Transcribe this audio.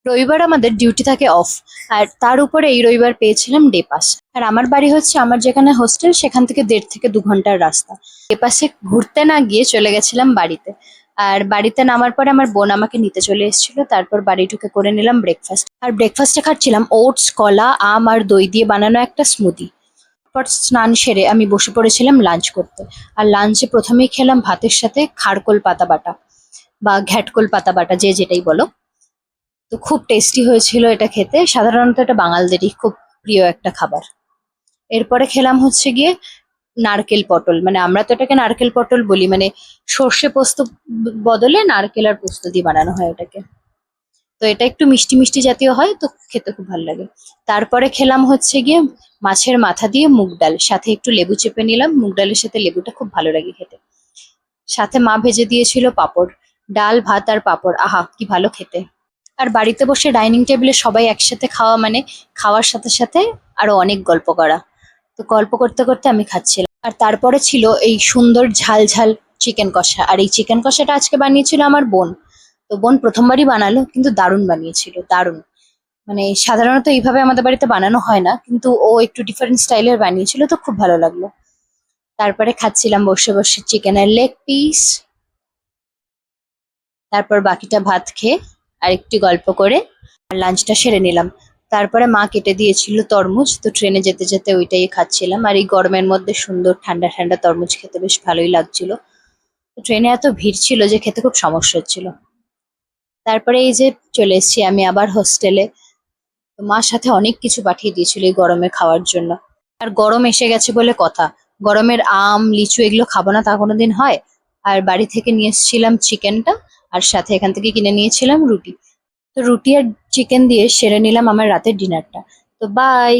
রবিবার আমাদের ডিউটি থাকে অফ। আর তার উপরে এই রবিবার পেয়েছিলাম ডে পাস। আর আমার বাড়ি হচ্ছে আমার যেখানে হোস্টেল সেখান থেকে 1.5 থেকে 2 ঘন্টার রাস্তা। ডে পাসে ঘুরতে না গিয়ে চলে গেছিলাম বাড়িতে। আর বাড়িতে নামার পরে আমার বোন আমাকে নিতে চলে এসেছিল, তারপর বাড়ি ঢুকে করে নিলাম ব্রেকফাস্ট। আর ব্রেকফাস্টে খাচ্ছিলাম ওটস, কলা, আম আর দই দিয়ে বানানো একটা স্মুদি। পর স্নান সেরে আমি বসে পড়েছিলাম লাঞ্চ করতে। আর লাঞ্চে প্রথমেই খেলাম ভাতের সাথে খারকোল পাতা বাটা বা ঘ্যাটকোল পাতা বাটা, যে যেটাই বলো। তো খুব টেস্টি হয়েছিল এটা খেতে, সাধারণত এটা বাঙালদেরই খুব প্রিয় একটা খাবার। এরপরে খেলাম হচ্ছে গিয়ে নারকেল পটল, মানে আমরা তো এটাকে নারকেল পটল বলি, মানে সর্ষে পোস্ত বদলে নারকেল আর পোস্ত দিয়ে বানানো হয় এটাকে। তো এটা একটু মিষ্টি মিষ্টি জাতীয় হয়, তো খেতে খুব ভালো লাগে। তারপরে খেলাম হচ্ছে গিয়ে মাছের মাথা দিয়ে মুগ ডাল, সাথে একটু লেবু চেপে নিলাম, মুগ ডালের সাথে লেবুটা খুব ভালো লাগে খেতে। সাথে মা ভেজে দিয়েছিল পাঁপড়। ডাল ভাত আর পাঁপড়, আহা কি ভালো খেতে। আর বাড়িতে বসে ডাইনিং টেবিলে সবাই একসাথে খাওয়া মানে খাওয়ার সাথে সাথে আরো অনেক গল্প করা। তো গল্প করতে করতে আমি খাচ্ছিলাম। আর তারপরে ছিল এই সুন্দর ঝাল ঝাল চিকেন কষা। আর এই চিকেন কষাটা আজকে বানিয়েছিল আমার বোন। তো বোন প্রথমবারই বানালো, কিন্তু দারুণ বানিয়েছিল, দারুণ। মানে সাধারণত এইভাবে আমাদের বাড়িতে বানানো হয় না, কিন্তু ও একটু ডিফারেন্ট স্টাইলের বানিয়েছিল, তো খুব ভালো লাগলো। তারপরে খাচ্ছিলাম বসে বসে চিকেনের লেগ পিস। তারপর বাকিটা ভাত খেয়ে আর একটু গল্প করে লাঞ্চটা সেরে নিলাম। তারপরে মা কেটে দিয়েছিল তরমুজ, তো ট্রেনে যেতে যেতে ওইটাই খাচ্ছিলাম। আর এই গরমের মধ্যে সুন্দর ঠান্ডা ঠান্ডা তরমুজ খেতে বেশ ভালোই লাগছিল। তো ট্রেনে এত ভিড় ছিল যে খেতে খুব সমস্যা হচ্ছিল। তারপরে এই যে চলে এসেছি আমি আবার হোস্টেলে। তো মার সাথে অনেক কিছু পাঠিয়ে দিয়েছিল এই গরমে খাওয়ার জন্য। আর গরম এসে গেছে বলে কথা, গরমের আম লিচু এগুলো খাবো না তা কোনোদিন হয়। আর বাড়ি থেকে নিয়ে এসেছিলাম চিকেনটা, আর সাথে এখান থেকে কিনে নিয়েছিলাম রুটি। তো রুটি আর চিকেন দিয়ে সেরে নিলাম আমার রাতের ডিনারটা। তো বাই।